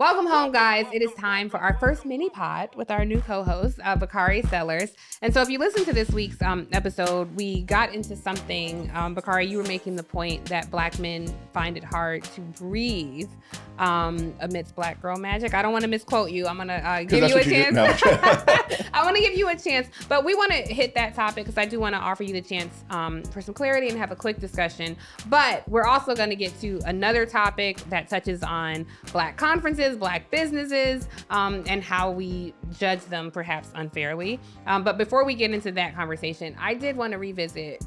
Welcome home, guys. It is time for our first mini pod with our new co-host, Bakari Sellers. And so, if you listen to this week's episode, we got into something. Bakari, you were making the point that Black men find it hard to breathe amidst Black girl magic. I don't want to misquote you. I'm gonna give you a chance. No. I want to give you a chance, but we want to hit that topic because I do want to offer you the chance for some clarity and have a quick discussion. But we're also going to get to another topic that touches on Black conferences, Black businesses, and how we judge them perhaps unfairly. But before we get into that conversation, I did want to revisit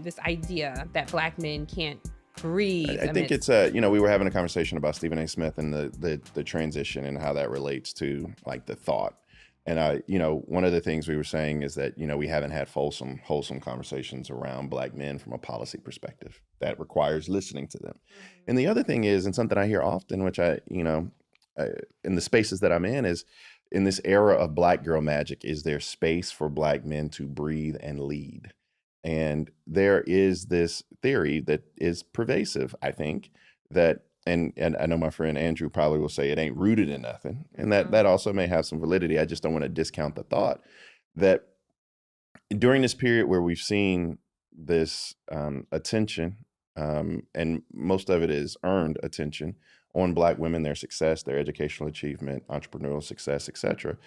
this idea that Black men can't breathe. I think it's we were having a conversation about Stephen A. Smith and the transition and how that relates to like the thought. And one of the things we were saying is that, we haven't had wholesome conversations around Black men from a policy perspective that requires listening to them. Mm-hmm. And the other thing is, and something I hear often, which in the spaces that I'm is in this era of Black girl magic, is there space for Black men to breathe and lead? And there is this theory that is pervasive, I think, that, and I know my friend Andrew probably will say it ain't rooted in nothing. And that also may have some validity. I just don't want to discount the thought that during this period where we've seen this attention, and most of it is earned attention on Black women, their success, their educational achievement, entrepreneurial success, etc.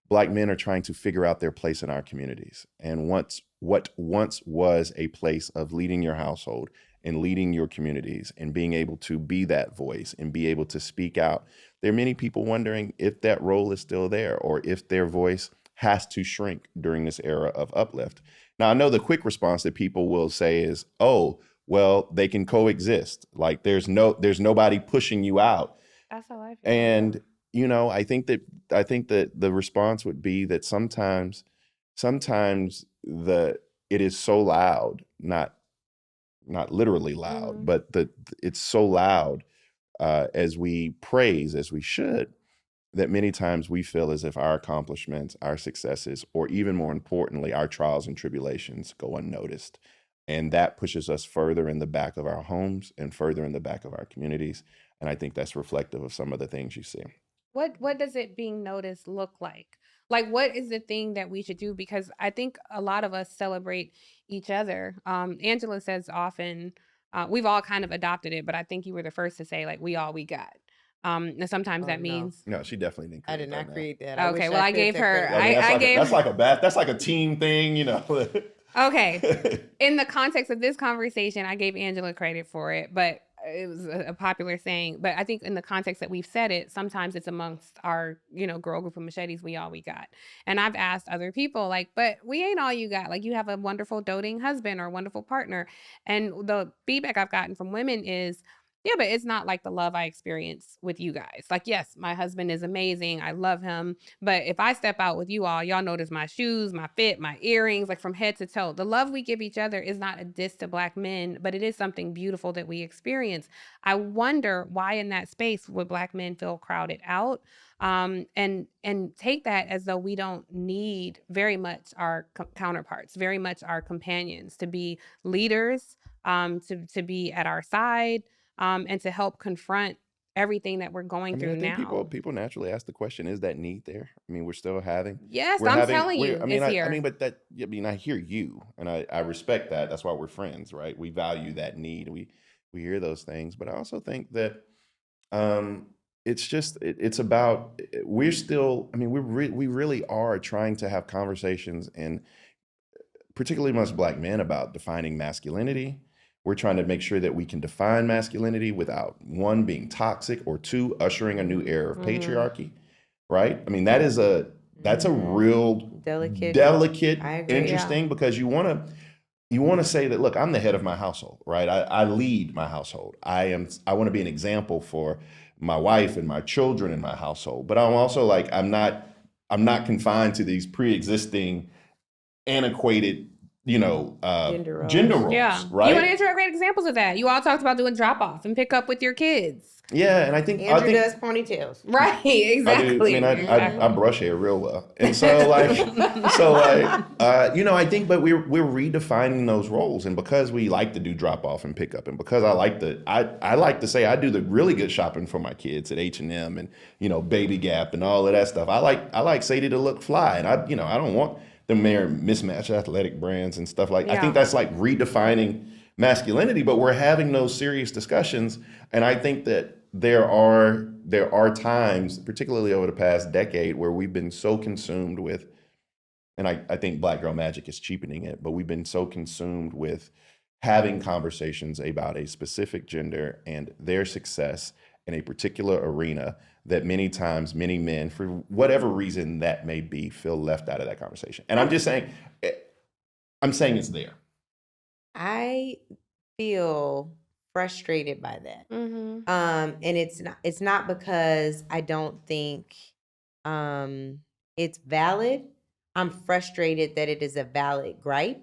Black men are trying to figure out their place in our communities. And what once was a place of leading your household and leading your communities and being able to be that voice and be able to speak out, there are many people wondering if that role is still there or if their voice has to shrink during this era of uplift. Now, I know the quick response that people will say is, oh, well, they can coexist. Like there's nobody pushing you out. That's how I feel. And I think that the response would be that sometimes it is so loud, not literally loud, mm-hmm. but it's so loud as we praise, as we should, that many times we feel as if our accomplishments, our successes, or even more importantly, our trials and tribulations go unnoticed. And that pushes us further in the back of our homes and further in the back of our communities. And I think that's reflective of some of the things you see. What does it being noticed look like? Like, what is the thing that we should do? Because I think a lot of us celebrate each other. Angela says often, we've all kind of adopted it, but I think you were the first to say, like, we all we got. And sometimes that means... No, she definitely didn't create that. I did not create that. Okay, well, I gave her... That's like a team thing, Okay. In the context of this conversation, I gave Angela credit for it, but it was a popular saying. But I think in the context that we've said it, sometimes it's amongst our, girl group of machetes, we all we got. And I've asked other people, like, but we ain't all you got. Like, you have a wonderful doting husband or a wonderful partner. And the feedback I've gotten from women is, yeah, but it's not like the love I experience with you guys. Like, yes, my husband is amazing. I love him. But if I step out with you all, y'all notice my shoes, my fit, my earrings, like from head to toe. The love we give each other is not a diss to Black men, but it is something beautiful that we experience. I wonder why in that space would Black men feel crowded out, and take that as though we don't need very much our counterparts, very much our companions to be leaders, to be at our side, and to help confront everything that we're going through now. People naturally ask the question, is that need there? I mean, we're still having... Yes, I'm telling you, it's here. I hear you, and I respect that. That's why we're friends, right? We value that need. We hear those things. But I also think that it's about... We're still... we really are trying to have conversations, and particularly amongst Black men, about defining masculinity. We're trying to make sure that we can define masculinity without, one, being toxic, or two, ushering a new era of patriarchy, right? I mean, that's a real delicate, interesting, because you want to say that, look, I'm the head of my household, right? I lead my household. I want to be an example for my wife and my children in my household, but I'm also like, I'm not confined to these pre-existing, antiquated gender roles, Yeah. right? You want to interact great examples of that. You all talked about doing drop off and pick up with your kids. Yeah, and I think Andrew does ponytails. Right, exactly. I brush hair real well, and so I think, but we're redefining those roles, and because we like to do drop off and pick up, and because I like to say I do the really good shopping for my kids at H&M and Baby Gap and all of that stuff. I like Sadie to look fly, and I don't want them wearing mismatched athletic brands and stuff like. I think that's like redefining masculinity, but we're having those serious discussions, and I think that there are times, particularly over the past decade, where we've been so consumed with, and I think Black Girl Magic is cheapening it, but we've been so consumed with having conversations about a specific gender and their success in a particular arena that many times many men, for whatever reason that may be, feel left out of that conversation. And I'm saying it's there. I feel frustrated by that. Mm-hmm. And it's not because I don't think it's valid. I'm frustrated that it is a valid gripe,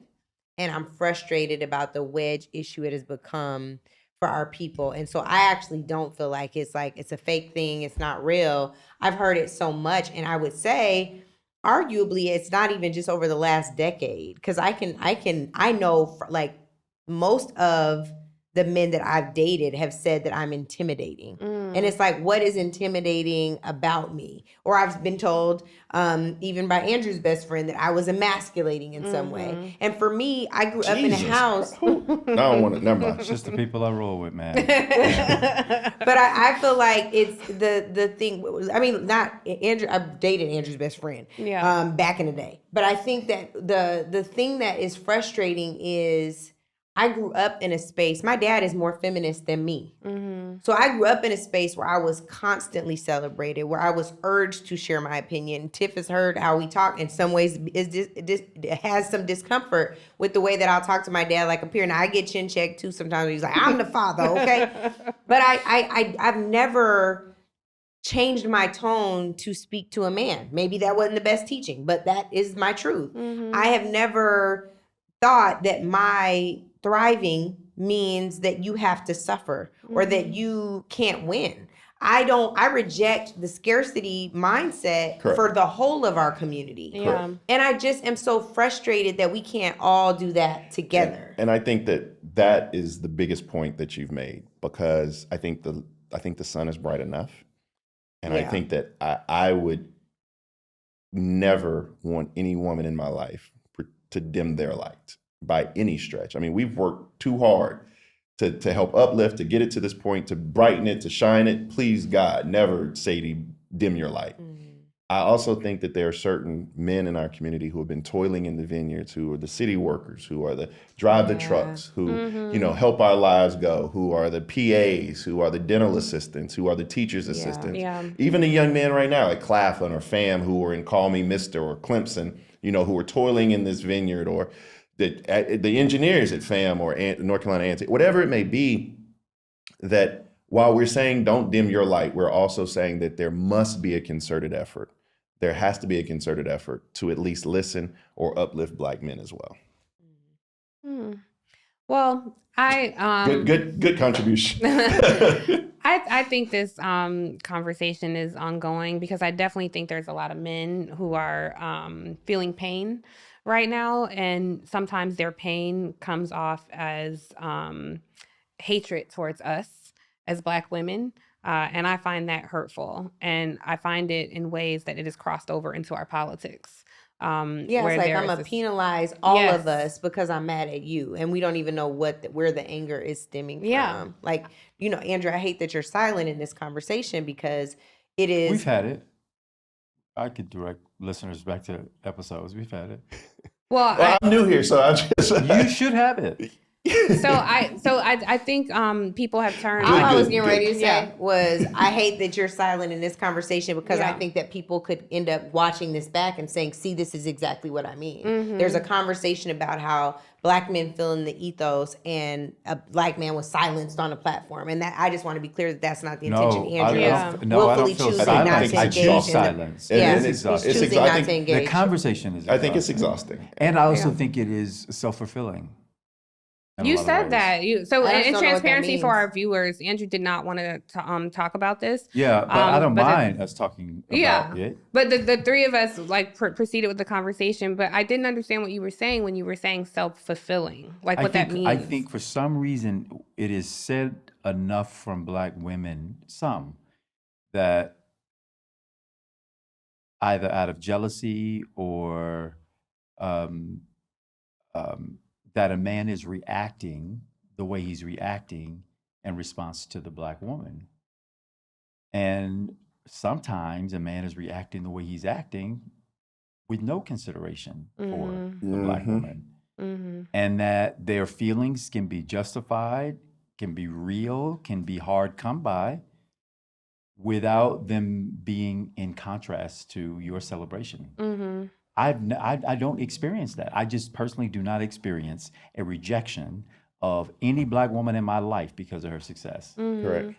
and I'm frustrated about the wedge issue it has become for our people. And so I actually don't feel like it's a fake thing, it's not real. I've heard it so much, and I would say arguably it's not even just over the last decade, because I know like most of the men that I've dated have said that I'm intimidating. And it's like, what is intimidating about me? Or I've been told, even by Andrew's best friend, that I was emasculating in some way. And for me, I grew up in a house. I don't want to, never mind. It's just the people I roll with, man. But I feel like it's the thing. I mean, not Andrew. I dated Andrew's best friend back in the day. But I think that the thing that is frustrating is I grew up in a space, my dad is more feminist than me. So I grew up in a space where I was constantly celebrated, where I was urged to share my opinion. Tiff has heard how we talk. In some ways, has some discomfort with the way that I'll talk to my dad like a peer. Now I get chin checked too sometimes. He's like, I'm the father, okay? But I've never changed my tone to speak to a man. Maybe that wasn't the best teaching, but that is my truth. I have never thought that my thriving means that you have to suffer or that you can't win. I reject the scarcity mindset for the whole of our community. And I just am so frustrated that we can't all do that together. And I think that is the biggest point that you've made, because I think the sun is bright enough. And I think that I would never want any woman in my life to dim their light by any stretch. I mean, we've worked too hard to help uplift, to get it to this point, to brighten it, to shine it. Please, God, never, Sadie, dim your light. I also think that there are certain men in our community who have been toiling in the vineyards, who are the city workers, who are the drive the trucks, who help our lives go, who are the PAs, who are the dental assistants, who are the teachers' assistants. Even the young men right now at Claflin or FAM who are in Call Me Mister or Clemson, who are toiling in this vineyard, or the engineers at FAM or North Carolina A&T, whatever it may be, that while we're saying don't dim your light, we're also saying that there must be a concerted effort. There has to be a concerted effort to at least listen or uplift Black men as well. Well, good contribution. I think this conversation is ongoing, because I definitely think there's a lot of men who are feeling pain right now, and sometimes their pain comes off as hatred towards us as Black women. And I find that hurtful. And I find it in ways that it has crossed over into our politics. It's like I'm going to penalize all of us because I'm mad at you. And we don't even know where the anger is stemming from. Like, Andrew, I hate that you're silent in this conversation, because it is. We've had it. I could direct listeners back to episodes. We've had it. Well, I'm new here, so I just. You should have it. I think people have turned. All I was good, getting ready to say Yeah. was, I hate that you're silent in this conversation, because I Yeah. think that people could end up watching this back and saying, see, this is exactly what I mean. Mm-hmm. There's a conversation about how Black men feel in the ethos and a Black man was silenced on a platform. And that, I just want to be clear that that's not the intention. Andrew is willfully choosing not to I engage choose in silence. Yeah, And he's it's choosing exhausting. not to engage. The conversation is I think it's exhausting. And I also think it is self-fulfilling. in a You lot of said ways. that. I In just don't know what that transparency for means. our viewers, Andrew did not want to talk about this. Yeah, but I don't but the- mind us talking about it. But the three of us proceeded with the conversation. But I didn't understand what you were saying when you were saying self-fulfilling, like what that means. I think for some reason it is said enough from Black women, some, that either out of jealousy or that a man is reacting the way he's reacting in response to the Black woman. And sometimes a man is reacting the way he's acting with no consideration for the Black woman. And that their feelings can be justified, can be real, can be hard come by, without them being in contrast to your celebration. I don't experience that. I just personally do not experience a rejection of any Black woman in my life because of her success. Correct.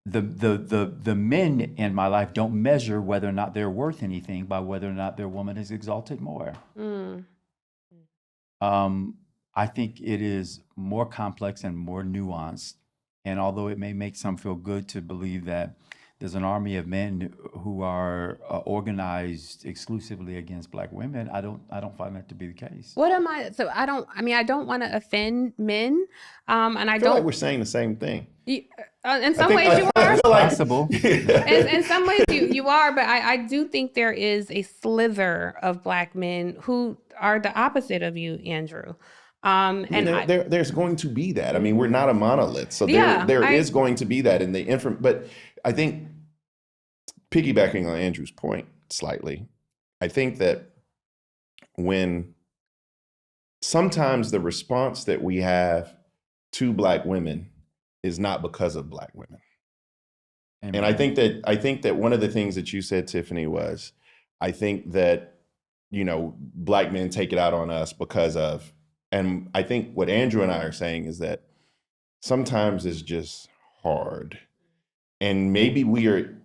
The men in my life don't measure whether or not they're worth anything by whether or not their woman is exalted more. I think it is more complex and more nuanced. And although it may make some feel good to believe that there's an army of men who are organized exclusively against Black women, I don't find that to be the case. What am I? So I don't want to offend men, and I I feel don't. like we're saying the same thing. In some ways, you are. Possible. In some ways, you are, but I do think there is a sliver of Black men who are the opposite of you, Andrew. There's going to be that. I mean, we're not a monolith, so Yeah, there is going to be that in the But I think, piggybacking on Andrew's point slightly, I think that when sometimes the response that we have to Black women is not because of Black women. Amen. And I think that one of the things that you said, Tiffany, was I think that, Black men take it out on us because of, and I think what Andrew and I are saying is that sometimes it's just hard. And maybe we're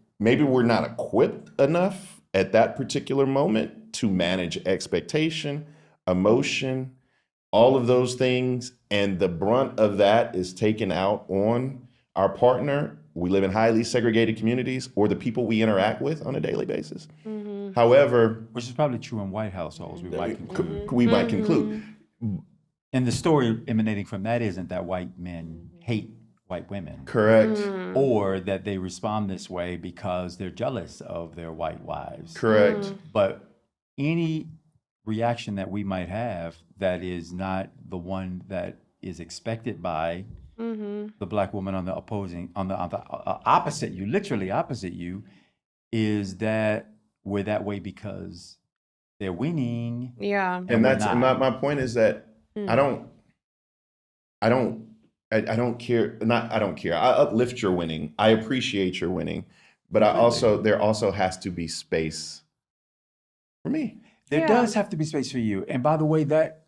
not equipped enough at that particular moment to manage expectation, emotion, all of those things. And the brunt of that is taken out on our partner. We live in highly segregated communities, or the people we interact with on a daily basis. However, Which is probably true in white households, we might conclude. we might conclude. And the story emanating from that isn't that white men hate white women. Correct. Or that they respond this way because they're jealous of their white wives. Correct. But any reaction that we might have that is not the one that is expected by the Black woman on the opposite you, literally opposite you, is that we're that way because they're winning. Yeah. And that's my point is that I don't care. I don't care. I uplift your winning. I appreciate your winning, but there also has to be space for me. There does have to be space for you. And by the way, that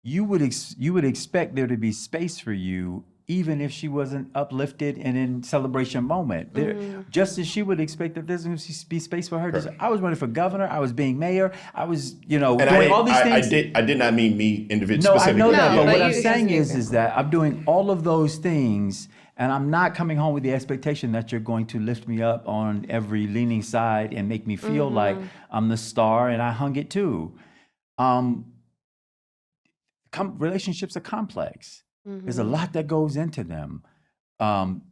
you would expect there to be space for you even if she wasn't uplifted and in celebration moment. Just as she would expect that there's going to be space for her. I was running for governor. I was being mayor. I was, doing all these things. I did not mean me individually. No, specifically. I know that. No, But what but I'm you- saying is that I'm doing all of those things, and I'm not coming home with the expectation that you're going to lift me up on every leaning side and make me feel like I'm the star and I hung it too. Relationships are complex. There's a lot that goes into them.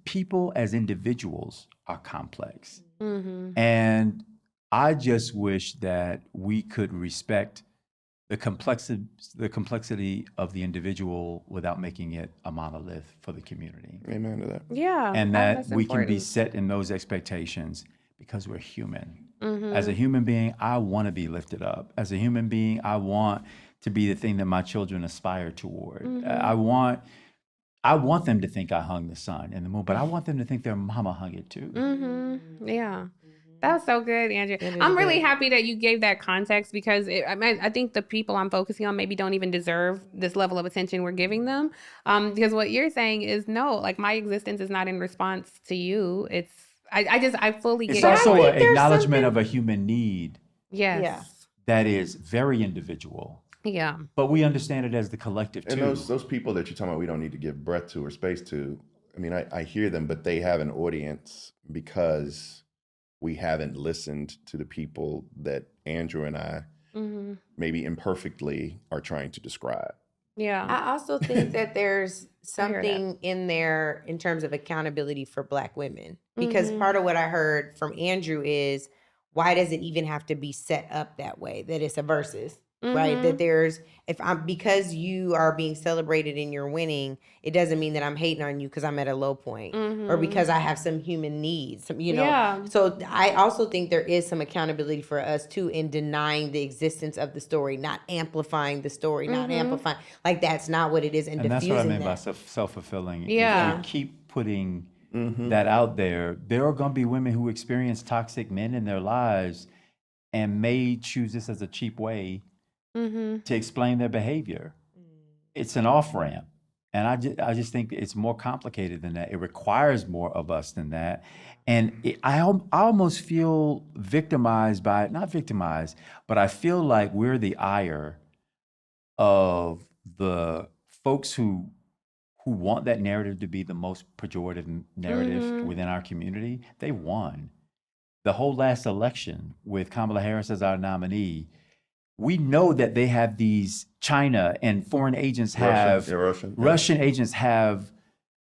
People as individuals are complex. And I just wish that we could respect the complexity of the individual without making it a monolith for the community. Amen to that. Yeah. And that that's we can be important. set in those expectations because we're human. As a human being, I want to be lifted up. As a human being, I want to be the thing that my children aspire toward. I want I want them to think I hung the sun and the moon, but I want them to think their mama hung it too. Yeah. That's so good, Andrew. I'm really happy that you gave that context because I think the people I'm focusing on maybe don't even deserve this level of attention we're giving them. Because what you're saying is no, like my existence is not in response to you. It's I fully get It's it. also an acknowledgement of a human need. Yes. Yeah. That is very individual. Yeah. But we understand it as the collective too. And those people that you're talking about, we don't need to give breath to or space to. I mean, I hear them, but they have an audience because we haven't listened to the people that Andrew and I maybe imperfectly are trying to describe. Yeah. I also think that there's something in there in terms of accountability for Black women. Because part of what I heard from Andrew is, why does it even have to be set up that way? That it's a versus, right? That there's, because you are being celebrated and you're winning, it doesn't mean that I'm hating on you because I'm at a low point or because I have some human needs, you know? Yeah. So I also think there is some accountability for us too in denying the existence of the story, not amplifying the story, not amplifying, like that's not what it is, and that's diffusing what I mean by that. self-fulfilling. Yeah. If you keep putting that out there, there are going to be women who experience toxic men in their lives and may choose this as a cheap way to explain their behavior. It's an off-ramp. And I just think it's more complicated than that. It requires more of us than that. And I almost feel victimized by it. Not victimized, but I feel like we're the ire of the folks who want that narrative to be the most pejorative narrative within our community. They won. The whole last election with Kamala Harris as our nominee, we know that they have these China and foreign agents Russian agents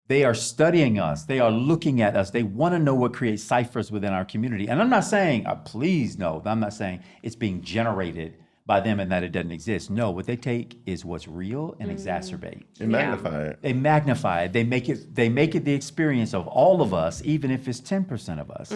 they are studying us. They are looking at us. They want to know what creates ciphers within our community. And I'm not saying, please no, I'm not saying it's being generated by them and that it doesn't exist. No, what they take is what's real and exacerbate. And magnify it. They magnify it. They make it the experience of all of us, even if it's 10% of us.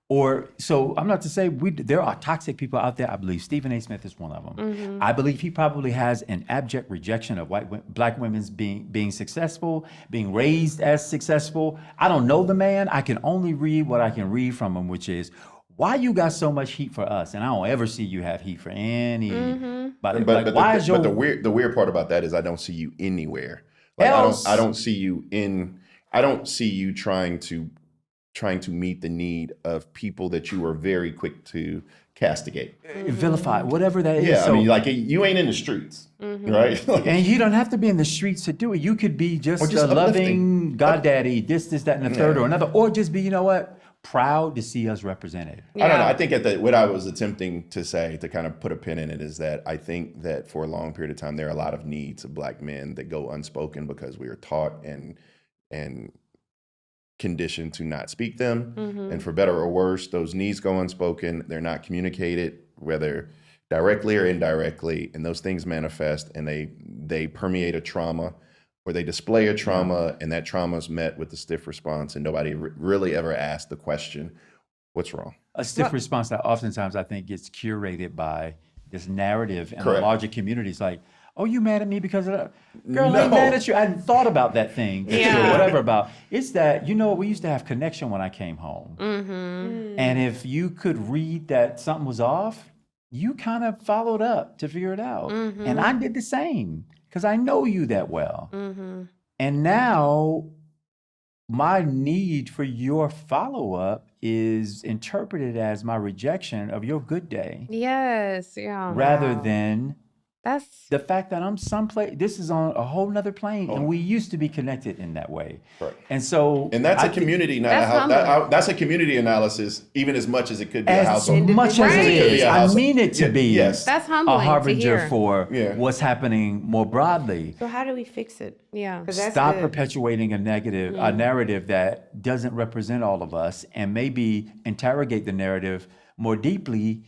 Or, so I'm not to say there are toxic people out there. I believe Stephen A. Smith is one of them. I believe he probably has an abject rejection of Black women's being successful, being raised as successful. I don't know the man. I can only read what I can read from him, which is, why you got so much heat for us? And I don't ever see you have heat for any. But the weird part about that is I don't see you anywhere. Like, I don't see you trying to meet the need of people that you are very quick to castigate, vilify, whatever that is. Yeah, so, I mean, like you ain't in the streets, right? And you don't have to be in the streets to do it. You could be just a loving goddaddy, this, that, and the third, or another, or just be, you know what, proud to see us represented. I don't know. I think what I was attempting to say, to kind of put a pin in it, is that I think that for a long period of time, there are a lot of needs of Black men that go unspoken because we are taught and conditioned to not speak them. And for better or worse, those needs go unspoken. They're not communicated, whether directly or indirectly, and those things manifest and they permeate a trauma, or they display a trauma, and that trauma is met with a stiff response, and nobody really ever asked the question, what's wrong? A stiff response that oftentimes I think gets curated by this narrative and the larger communities, like, oh, you mad at me because of that? Girl, I ain't mad at you. I hadn't thought about that thing, or whatever about. It's that, we used to have connection when I came home. And if you could read that something was off, you kind of followed up to figure it out. And I did the same because I know you that well. And now my need for your follow-up is interpreted as my rejection of your good day. Yes, yeah. Rather than that's the fact that I'm someplace, this is on a whole nother plane, and we used to be connected in that way. Right. And so, that's a community that's a community analysis, even as much as it could be a household. As much as it is, I mean it to be that's humbling, a harbinger to hear. for what's happening more broadly. So how do we fix it? Yeah. Stop perpetuating a narrative that doesn't represent all of us, and maybe interrogate the narrative more deeply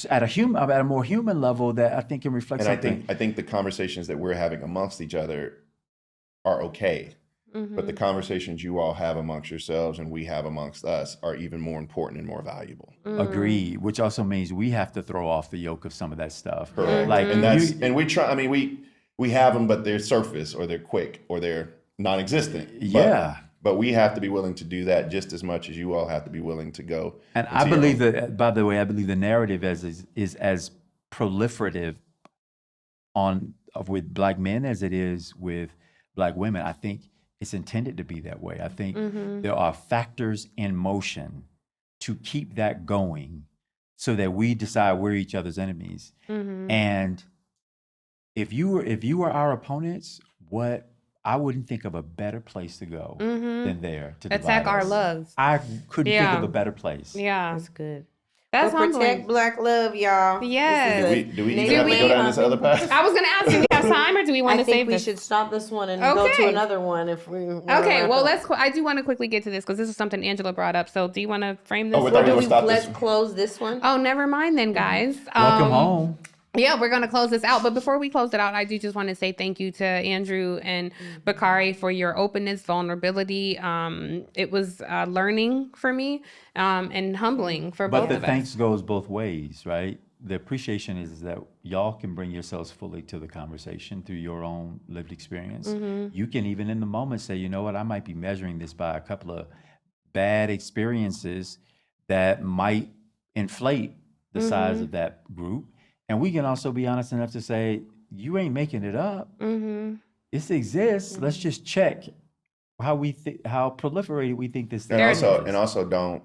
at a more human level that I think can reflect something. I think the conversations that we're having amongst each other are okay, but the conversations you all have amongst yourselves and we have amongst us are even more important and more valuable. Agreed, which also means we have to throw off the yoke of some of that stuff. Correct. Like, we try. I mean, we have them, but they're surface or they're quick or they're non-existent. Yeah. But we have to be willing to do that just as much as you all have to be willing to go. And I believe that, by the way, I believe the narrative is as proliferative with Black men as it is with Black women. I think it's intended to be that way. I think there are factors in motion to keep that going so that we decide we're each other's enemies. And if you were our opponents, I wouldn't think of a better place to go than there to attack our us. loves. I couldn't think of a better place. Yeah, That's good. that's Well, protect humbling. Black love, y'all. Yes. Do we even have to go down this other path? I was gonna ask, do we have time, or do we want I to think save we this? should stop this one and go to Okay. another one if we. Okay, well, I do want to quickly get to this because this is something Angela brought up. So, do you want to frame this? Oh, we thought we would stop Let's this. close this one. Oh, never mind then, guys. Welcome home. Yeah, we're going to close this out. But before we close it out, I do just want to say thank you to Andrew and Bakari for your openness, vulnerability. It was learning for me and humbling for both But the of us. thanks goes both ways, right? The appreciation is that y'all can bring yourselves fully to the conversation through your own lived experience. You can even in the moment say, you know what, I might be measuring this by a couple of bad experiences that might inflate the size of that group. And we can also be honest enough to say, you ain't making it up. This exists. Let's just check how proliferated we think this thing is. And also don't.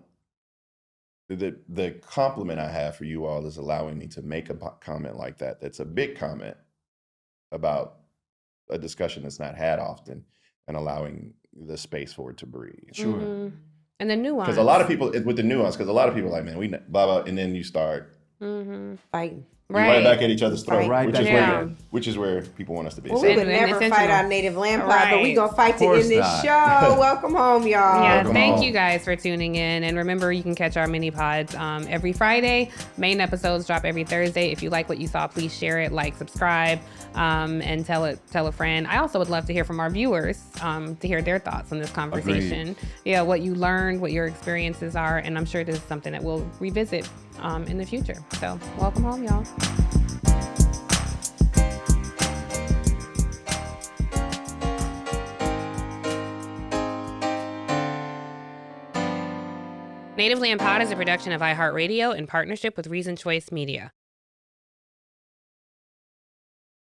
The compliment I have for you all is allowing me to make a comment like that. That's a big comment about a discussion that's not had often, and allowing the space for it to breathe. Sure. And the nuance. Because a lot of people, with the nuance, because a lot of people are like, man, we blah blah, and then you start Fighting. right back at each other's throat, Right back at which is where people want us to be. Well, So- we would And never it's fight our intentional. native land pod, Right. but we gonna fight to Of course end this not. show. Welcome home, y'all. Yeah, Welcome thank home. you guys for tuning in. And remember, you can catch our mini pods every Friday. Main episodes drop every Thursday. If you like what you saw, please share it, like, subscribe, and tell a friend. I also would love to hear from our viewers to hear their thoughts on this conversation. Yeah, what you learned, what your experiences are, and I'm sure this is something that we'll revisit in the future. So, welcome home, y'all. Native Land Pod is a production of iHeartRadio in partnership with Reason Choice Media.